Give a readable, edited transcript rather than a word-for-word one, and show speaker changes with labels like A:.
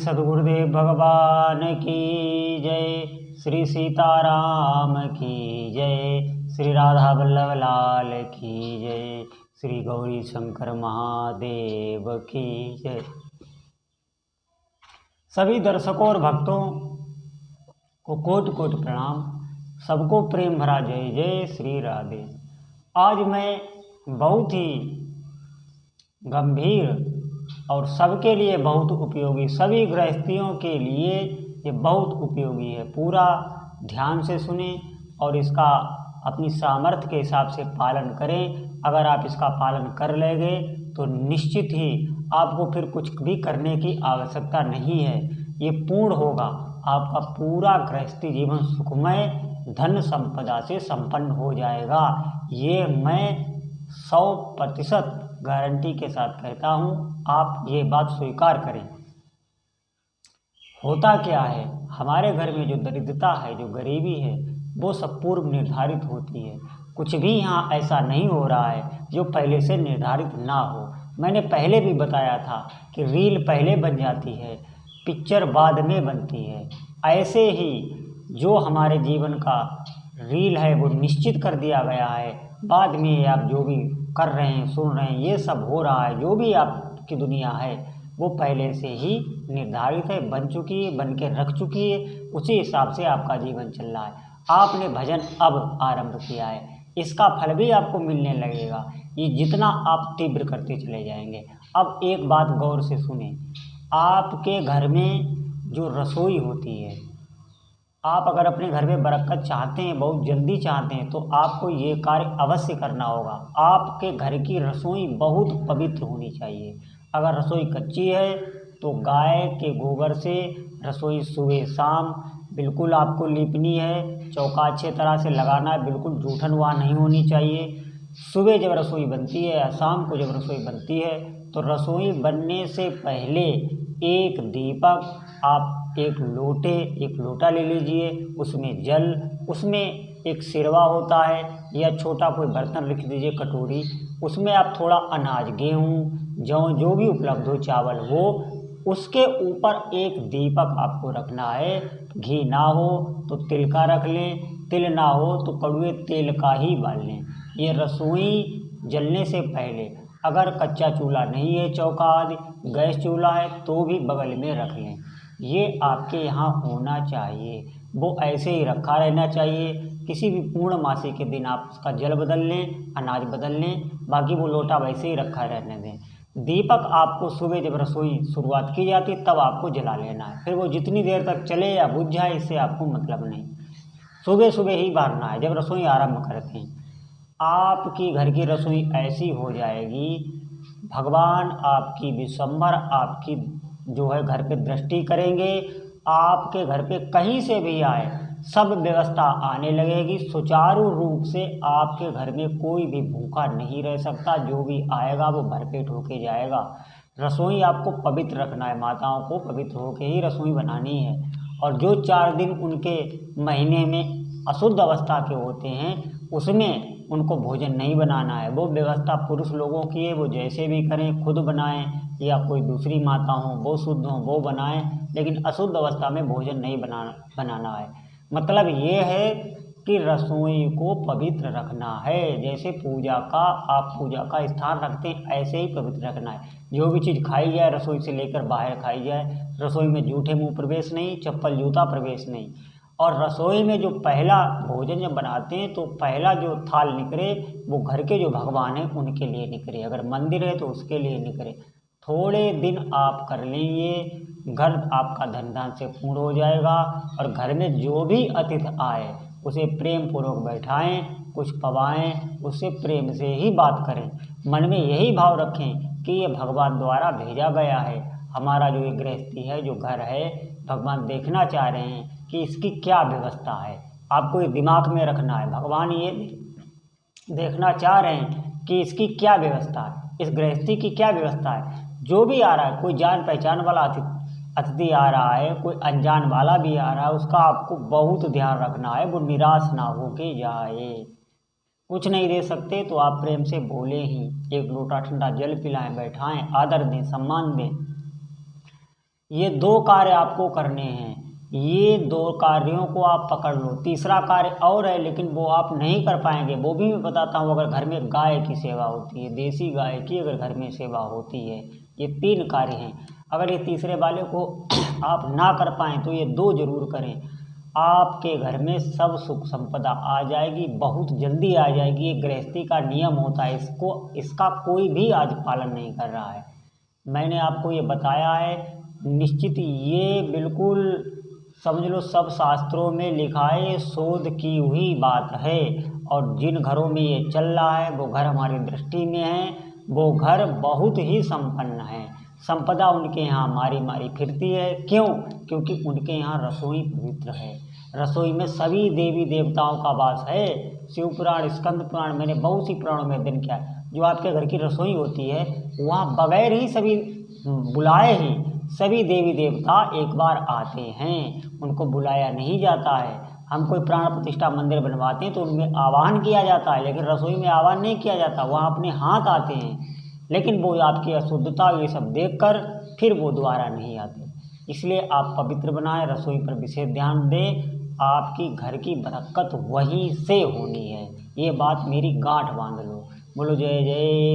A: सद्गुरुदेव भगवान की जय। श्री सीताराम की जय। श्री राधा वल्लभ लाल की जय। श्री गौरी शंकर महादेव की जय। सभी दर्शकों और भक्तों को कोटि कोटि प्रणाम। सबको प्रेम भरा जय जय श्री राधे। आज मैं बहुत ही गंभीर और सबके लिए बहुत उपयोगी, सभी गृहस्थियों के लिए ये बहुत उपयोगी है। पूरा ध्यान से सुने और इसका अपनी सामर्थ्य के हिसाब से पालन करें। अगर आप इसका पालन कर लेंगे तो निश्चित ही आपको फिर कुछ भी करने की आवश्यकता नहीं है। ये पूर्ण होगा, आपका पूरा गृहस्थी जीवन सुखमय धन संपदा से संपन्न हो जाएगा। ये मैं 100% गारंटी के साथ कहता हूँ। आप ये बात स्वीकार करें। होता क्या है, हमारे घर में जो दरिद्रता है, जो गरीबी है, वो सब पूर्व निर्धारित होती है। कुछ भी यहाँ ऐसा नहीं हो रहा है जो पहले से निर्धारित ना हो। मैंने पहले भी बताया था कि रील पहले बन जाती है, पिक्चर बाद में बनती है। ऐसे ही जो हमारे जीवन का रील है वो निश्चित कर दिया गया है। बाद में आप जो भी कर रहे हैं, सुन रहे हैं, ये सब हो रहा है, जो भी आपकी दुनिया है वो पहले से ही निर्धारित है, बन चुकी है, बन के रख चुकी है। उसी हिसाब से आपका जीवन चल रहा है। आपने भजन अब आरंभ किया है, इसका फल भी आपको मिलने लगेगा। ये जितना आप तीव्र करते चले जाएंगे। अब एक बात गौर से सुने। आपके घर में जो रसोई होती है, आप अगर अपने घर में बरकत चाहते हैं, बहुत जल्दी चाहते हैं, तो आपको ये कार्य अवश्य करना होगा। आपके घर की रसोई बहुत पवित्र होनी चाहिए। अगर रसोई कच्ची है तो गाय के गोबर से रसोई सुबह शाम बिल्कुल आपको लीपनी है। चौका अच्छे तरह से लगाना है, बिल्कुल जूठन वहाँ नहीं होनी चाहिए। सुबह जब रसोई बनती है या शाम को जब रसोई बनती है तो रसोई बनने से पहले एक दीपक, आप एक लोटा ले लीजिए, उसमें जल, उसमें एक सिरवा होता है या छोटा कोई बर्तन रख दीजिए, कटोरी, उसमें आप थोड़ा अनाज, गेहूँ, जौ, जो भी उपलब्ध हो, चावल, वो उसके ऊपर एक दीपक आपको रखना है। घी ना हो तो तिल का रख लें, तिल ना हो तो कड़वे तेल का ही बाल लें। ये रसोई जलने से पहले, अगर कच्चा चूल्हा नहीं है, चौका आदि, गैस चूल्हा है, तो भी बगल में रख लें। ये आपके यहाँ होना चाहिए, वो ऐसे ही रखा रहना चाहिए। किसी भी पूर्णमासी के दिन आप उसका जल बदल लें, अनाज बदल लें, बाकी वो लोटा वैसे ही रखा रहने दें। दीपक आपको सुबह जब रसोई शुरुआत की जाती है तब आपको जला लेना है। फिर वो जितनी देर तक चले या बुझ जाए, इससे आपको मतलब नहीं। सुबह सुबह ही बारना है जब रसोई आरंभ करते हैं। आपकी घर की रसोई ऐसी हो जाएगी, भगवान आपकी विश्वंभर आपकी जो है घर पे दृष्टि करेंगे। आपके घर पे कहीं से भी आए सब व्यवस्था आने लगेगी। सुचारू रूप से आपके घर में कोई भी भूखा नहीं रह सकता। जो भी आएगा वो भरपेट होके जाएगा। रसोई आपको पवित्र रखना है, माताओं को पवित्र होके ही रसोई बनानी है। और जो 4 दिन उनके महीने में अशुद्ध अवस्था के होते हैं उसमें उनको भोजन नहीं बनाना है। वो व्यवस्था पुरुष लोगों की है, वो जैसे भी करें, खुद बनाएं या कोई दूसरी माता हो वो शुद्ध हो वो बनाएं, लेकिन अशुद्ध अवस्था में भोजन नहीं बनाना है। मतलब ये है कि रसोई को पवित्र रखना है। जैसे पूजा का आप पूजा का स्थान रखते हैं, ऐसे ही पवित्र रखना है। जो भी चीज़ खाई जाए रसोई से लेकर बाहर खाई जाए। रसोई में जूठे मुँह प्रवेश नहीं, चप्पल जूता प्रवेश नहीं। और रसोई में जो पहला भोजन जब बनाते हैं तो पहला जो थाल निकले वो घर के जो भगवान हैं उनके लिए निकले। अगर मंदिर है तो उसके लिए निकले। थोड़े दिन आप कर लेंगे, घर आपका धन धान से पूर्ण हो जाएगा। और घर में जो भी अतिथि आए उसे प्रेम पूर्वक बैठाएं, कुछ पवाएं, उससे प्रेम से ही बात करें। मन में यही भाव रखें कि ये भगवान द्वारा भेजा गया है। हमारा जो ये गृहस्थी है, जो घर है, भगवान देखना चाह रहे हैं कि इसकी क्या व्यवस्था है। आपको ये दिमाग में रखना है, भगवान ये देखना चाह रहे हैं कि इसकी क्या व्यवस्था है, इस गृहस्थी की क्या व्यवस्था है। जो भी आ रहा है, कोई जान पहचान वाला अतिथि आ रहा है, कोई अनजान वाला भी आ रहा है, उसका आपको बहुत ध्यान रखना है, वो निराश ना होके जाए। कुछ नहीं दे सकते तो आप प्रेम से बोले ही, एक लोटा ठंडा जल पिलाएं, बैठाएं, आदर दें, सम्मान दें। ये 2 कार्य आपको करने हैं। ये 2 कार्यों को आप पकड़ लो। तीसरा कार्य और है लेकिन वो आप नहीं कर पाएंगे, वो भी मैं बताता हूँ। अगर घर में गाय की सेवा होती है, देसी गाय की अगर घर में सेवा होती है, ये 3 कार्य हैं। अगर ये तीसरे वाले को आप ना कर पाएँ तो ये 2 जरूर करें। आपके घर में सब सुख संपदा आ जाएगी, बहुत जल्दी आ जाएगी। ये गृहस्थी का नियम होता है, इसका कोई भी आज पालन नहीं कर रहा है। मैंने आपको ये बताया है, निश्चित ये बिल्कुल समझ लो सब शास्त्रों में लिखा है, शोध की हुई बात है। और जिन घरों में ये चल रहा है वो घर हमारी दृष्टि में है, वो घर बहुत ही संपन्न है। संपदा उनके यहाँ मारी मारी फिरती है। क्यों? क्योंकि उनके यहाँ रसोई पवित्र है। रसोई में सभी देवी देवताओं का वास है। शिव पुराण, स्कंद पुराण, मैंने बहुत सी पुराणों में अध्ययन किया है। जो आपके घर की रसोई होती है वहाँ बगैर ही सभी बुलाए ही सभी देवी देवता एक बार आते हैं, उनको बुलाया नहीं जाता है। हम कोई प्राण प्रतिष्ठा मंदिर बनवाते हैं तो उनमें आह्वान किया जाता है, लेकिन रसोई में आह्वान नहीं किया जाता। वहाँ अपने हाथ आते हैं, लेकिन वो आपकी अशुद्धता ये सब देखकर फिर वो दोबारा नहीं आते। इसलिए आप पवित्र बनाएं, रसोई पर विशेष ध्यान दें। आपकी घर की बरकत वहीं से होनी है, ये बात मेरी गांठ बांध लो। बोलो जय जय।